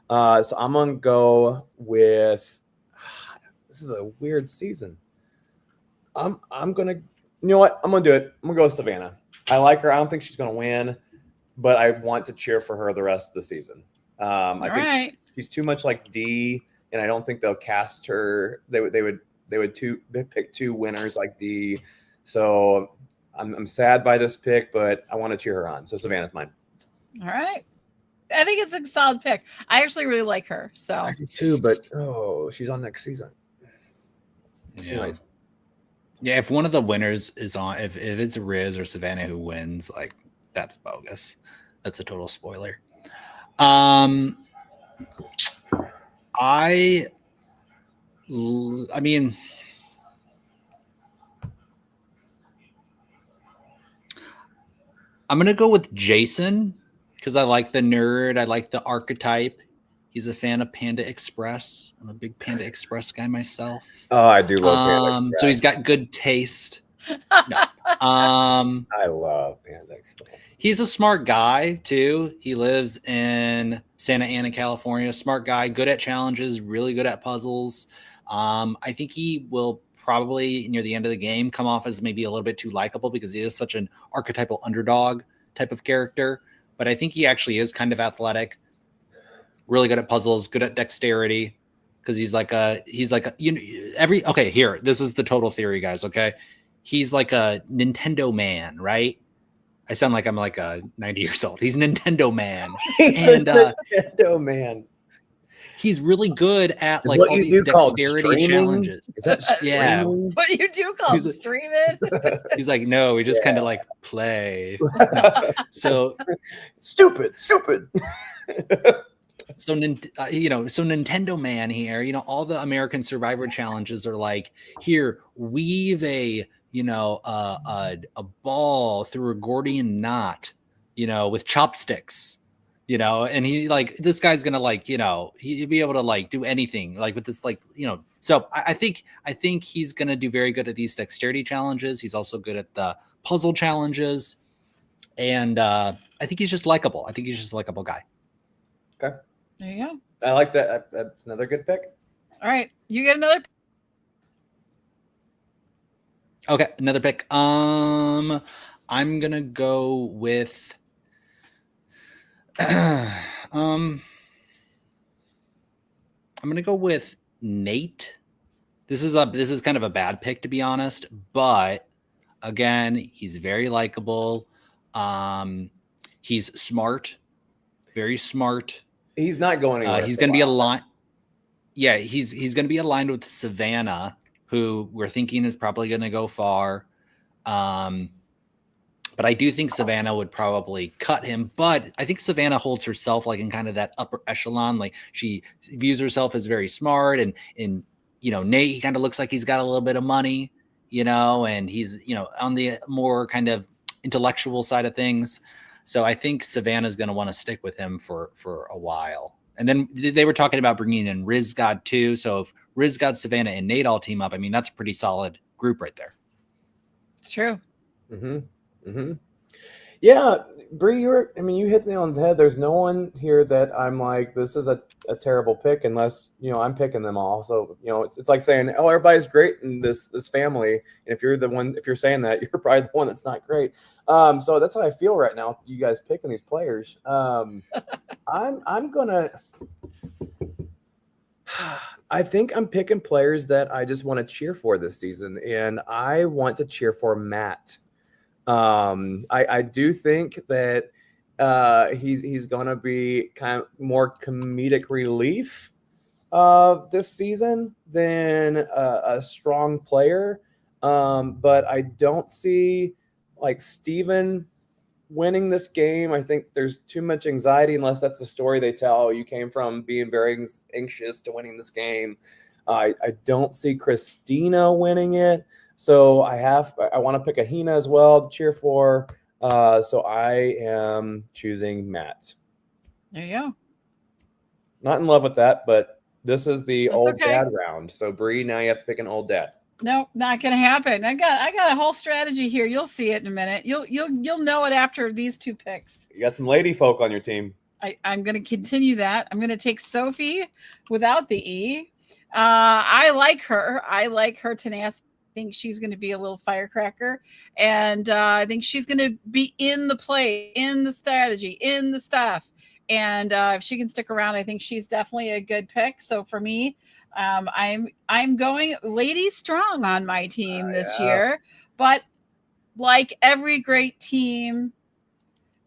So I'm going to go with this is a weird season. I'm going to, you know what? I'm going to do it. I'm going to go with Savannah. I like her. I don't think she's going to win, but I want to cheer for her the rest of the season. I think she's too much like D, and I don't think they'll cast her. They would pick 2 winners like D. So I'm sad by this pick, but I want to cheer her on. So Savannah's mine. All right. I think it's a solid pick. I actually really like her. So I do too, but she's on next season. Yeah. Anyways. Yeah, if one of the winners is on, if it's Riz or Savannah who wins, like that's bogus. That's a total spoiler. I mean, I'm gonna go with Jason because I like the nerd. I like the archetype. He's a fan of Panda Express. I'm a big Panda Express guy myself. Oh, I do love Panda Express. So he's got good taste. No. I love Panda Express. He's a smart guy too. He lives in Santa Ana, California. Smart guy, good at challenges, really good at puzzles. I think he will probably near the end of the game come off as maybe a little bit too likable because he is such an archetypal underdog type of character. But I think he actually is kind of athletic, really good at puzzles, good at dexterity. Because he's like a here, this is the total theory, guys. Okay. He's like a Nintendo man, right? I sound like I'm like 90 years old. He's Nintendo man. Nintendo man. He's really good at like all these dexterity challenges. Is that yeah? What do you do called streaming? He's like, no, we just kind of like play. No. So stupid. So Nintendo man here, all the American Survivor challenges are like, here, weave a ball through a Gordian knot, with chopsticks, and he like, this guy's gonna like, he'd be able to like do anything like with this, like, so I think he's gonna do very good at these dexterity challenges. He's also good at the puzzle challenges, and I think he's just likable. I think he's just a likable guy. Okay. There you go. I like that. That's another good pick. All right. You get another. Okay. Another pick. I'm going to go with, I'm going to go with Nate. This is kind of a bad pick, to be honest, but again, he's very likable. He's smart, very smart. He's not going anywhere. He's going to be aligned. Yeah, he's going to be aligned with Savannah, who we're thinking is probably going to go far. But I do think Savannah would probably cut him. But I think Savannah holds herself like in kind of that upper echelon. Like she views herself as very smart. And Nate, he kind of looks like he's got a little bit of money, and he's, on the more kind of intellectual side of things. So I think Savannah's going to want to stick with him for a while. And then they were talking about bringing in Rizgod too. So if Rizgod, Savannah, and Nate all team up, I mean, that's a pretty solid group right there. It's true. Mm-hmm. Mm-hmm. Yeah, Bree, you hit the nail on the head. There's no one here that I'm like, this is a terrible pick unless, I'm picking them all. So, it's like saying, oh, everybody's great in this family. And if you're saying that, you're probably the one that's not great. So that's how I feel right now. You guys picking these players. I think I'm picking players that I just want to cheer for this season. And I want to cheer for Matt. I do think that he's going to be kind of more comedic relief this season than a strong player. But I don't see like Steven winning this game. I think there's too much anxiety unless that's the story they tell. You came from being very anxious to winning this game. I don't see Christina winning it. So I want to pick a Hina as well to cheer for. So I am choosing Matt. There you go. Not in love with that, but this is the old dad round. So Bree, now you have to pick an old dad. No, not gonna happen. I got a whole strategy here. You'll see it in a minute. You'll know it after these two picks. You got some lady folk on your team. I'm gonna continue that. I'm gonna take Sophie without the E. I like her. I like her tenacity. think she's going to be a little firecracker. And I think she's going to be in the play, in the strategy, in the stuff. And if she can stick around, I think she's definitely a good pick. So for me, I'm going Lady Strong on my team this year. But like every great team,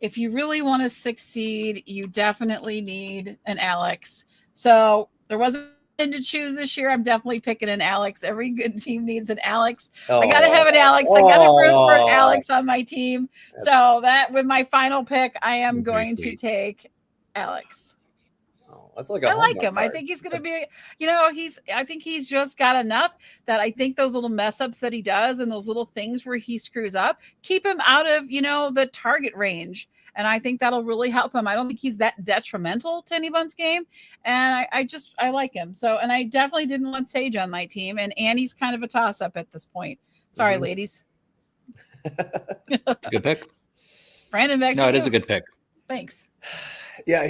if you really want to succeed, you definitely need an Alex. So there wasn't to choose this year. I'm definitely picking an Alex. Every good team needs an Alex. I got to have an Alex. I got to root for an Alex on my team. So that with my final pick, I am going to take Alex. That's like I like him. I think he's going to be, I think he's just got enough that I think those little mess ups that he does and those little things where he screws up, keep him out of, the target range. And I think that'll really help him. I don't think he's that detrimental to anyone's game. And I like him. So, and I definitely didn't want Sage on my team. And Annie's kind of a toss up at this point. Sorry, ladies. It's a good pick. Brandon, back to you. you. It is a good pick. Thanks. Yeah,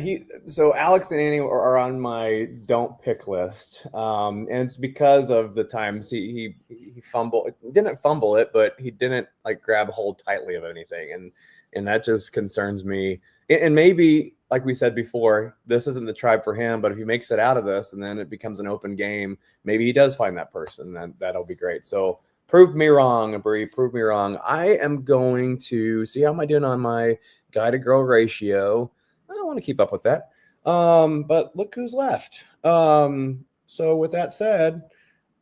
so Alex and Annie are on my don't pick list, and it's because of the times he didn't fumble it, but he didn't like grab hold tightly of anything, and that just concerns me. And maybe, like we said before, this isn't the tribe for him, but if he makes it out of this and then it becomes an open game, maybe he does find that person, then that'll be great. So prove me wrong, Bree. Prove me wrong. I am going to see how am I doing on my guy to girl ratio. I don't want to keep up with that. But look who's left. So with that said,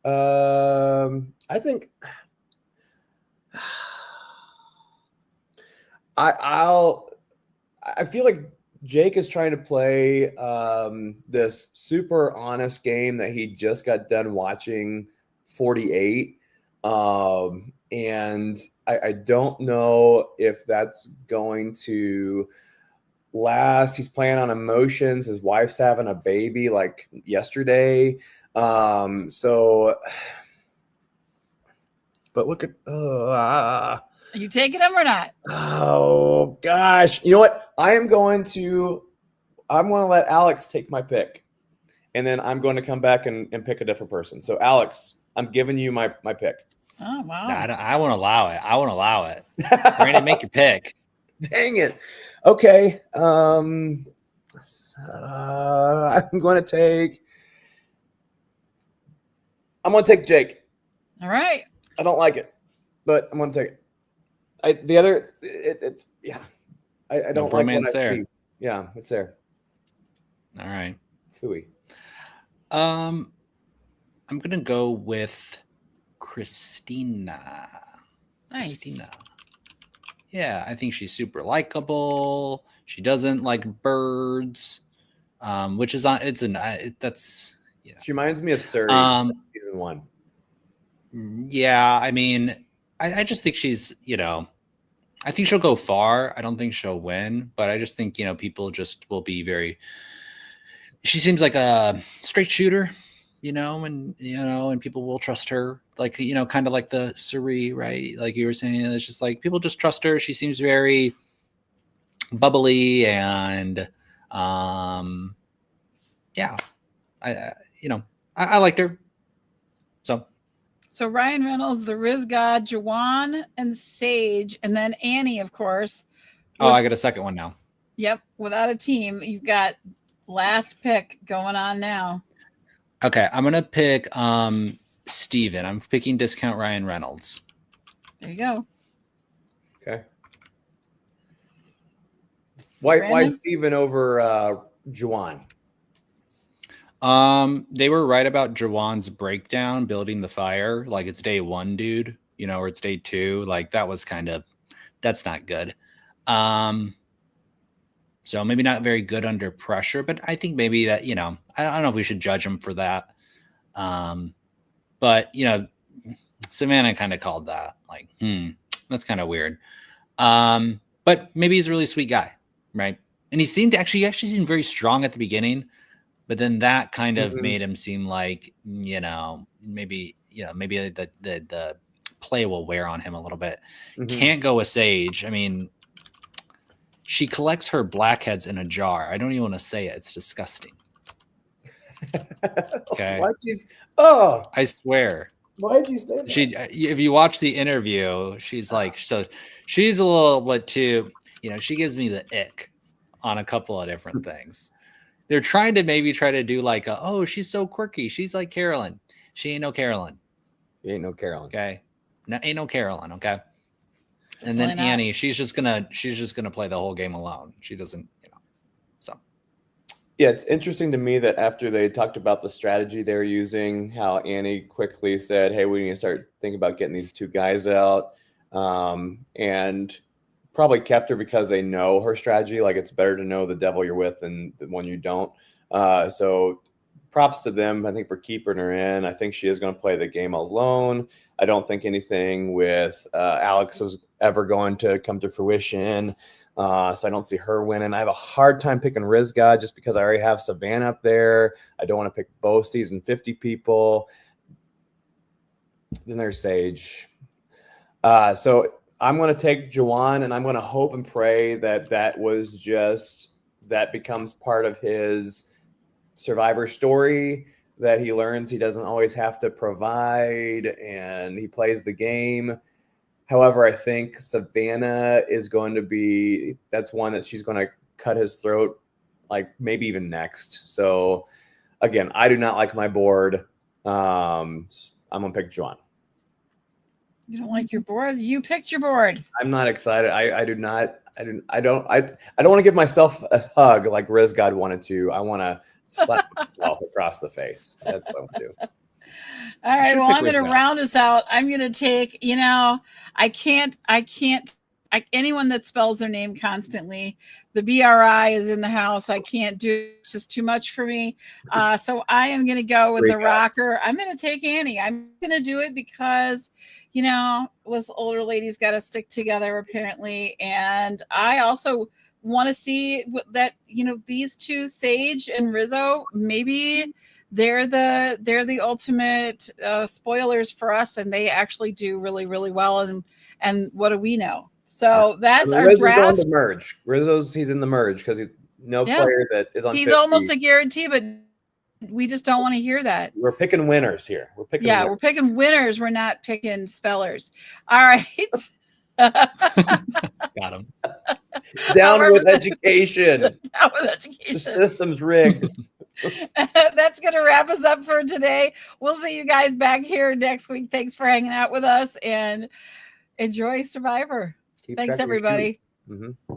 I think I feel like Jake is trying to play this super honest game that he just got done watching 48. And I don't know if that's going to last. He's playing on emotions. His wife's having a baby like yesterday. So, but look at, are you taking him or not? Oh gosh. You know what? I'm going to let Alex take my pick, and then I'm going to come back and pick a different person. So Alex, I'm giving you my pick. Oh, wow. I won't allow it. Brandon, make your pick. Dang it. Okay. I'm going to take Jake. All right. I don't like it, but I'm going to take it. I don't like what I see. Yeah, it's there. All right. Phooey. I'm going to go with Christina. Nice. Christina. Yeah, I think she's super likable. She doesn't like birds, which is that's. Yeah. She reminds me of Surrey, season 1. Yeah, I mean, I just think she's, I think she'll go far. I don't think she'll win, but I just think, people just will be she seems like a straight shooter, and people will trust her, like, kind of like the Surrey, right? Like you were saying, it's just like people just trust her. She seems very bubbly and, yeah, I liked her. So Ryan Reynolds, the Riz God, Juwan, and Sage, and then Annie, of course. I got a second one now. Yep. Without a team, you've got last pick going on now. Okay, I'm going to pick Steven. I'm picking discount Ryan Reynolds. There you go. Okay. Why Steven over Juwan? They were right about Juwan's breakdown, building the fire. Like it's day 1, dude, or it's day 2. Like that was that's not good. So maybe not very good under pressure, but I think maybe that, I don't know if we should judge him for that. But Savannah kind of called that like, that's kind of weird. But maybe he's a really sweet guy. Right. And he actually seemed very strong at the beginning. But then that kind of made him seem like, maybe the play will wear on him a little bit. Can't go with Sage. I mean, she collects her blackheads in a jar. I don't even want to say it. It's disgusting. Okay. I swear. Why did you say that? If you watch the interview, she's like, so she's a little bit too, she gives me the ick on a couple of different things. They're trying to maybe try to do like, oh, she's so quirky. She's like Carolyn. She ain't no Carolyn. You ain't no Carolyn. Okay. No, ain't no Carolyn. Okay. And then Annie, she's just gonna play the whole game alone. She doesn't, so. Yeah, it's interesting to me that after they talked about the strategy they're using, how Annie quickly said, hey, we need to start thinking about getting these two guys out. And probably kept her because they know her strategy. Like, it's better to know the devil you're with than the one you don't. So props to them, I think, for keeping her in. I think she is going to play the game alone. I don't think anything with Alex was ever going to come to fruition. So I don't see her winning. I have a hard time picking Rizga just because I already have Savannah up there. I don't want to pick both season 50 people. Then there's Sage. So I'm going to take Juwan, and I'm going to hope and pray that that becomes part of his Survivor story, that he learns he doesn't always have to provide and he plays the game. However, I think Savannah is going to be, that's one that she's going to cut his throat, like maybe even next. So again, I do not like my board. I'm going to pick Juwan. You don't like your board? You picked your board. I'm not excited. I don't want to give myself a hug like Riz God wanted to. I want to slap myself across the face. That's what I'm going to do. All right. Well, I'm going to round us out. I'm going to take, anyone that spells their name constantly, the BRI is in the house. I can't do it's just too much for me. So I am going to go with the rocker. I'm going to take Annie. I'm going to do it because, us older ladies got to stick together apparently. And I also want to see that, these two, Sage and Rizzo, maybe they're the ultimate spoilers for us, and they actually do really, really well. And what do we know? So that's our draft. The merge. Rizzo's in the merge because he's player that is on. He's almost a guarantee, but we just don't want to hear that. We're picking winners here. We're picking winners. We're not picking spellers. All right. Got him. Down with education. Down with education. The system's rigged. That's going to wrap us up for today. We'll see you guys back here next week. Thanks for hanging out with us, and enjoy Survivor. Thanks, everybody. Mm-hmm.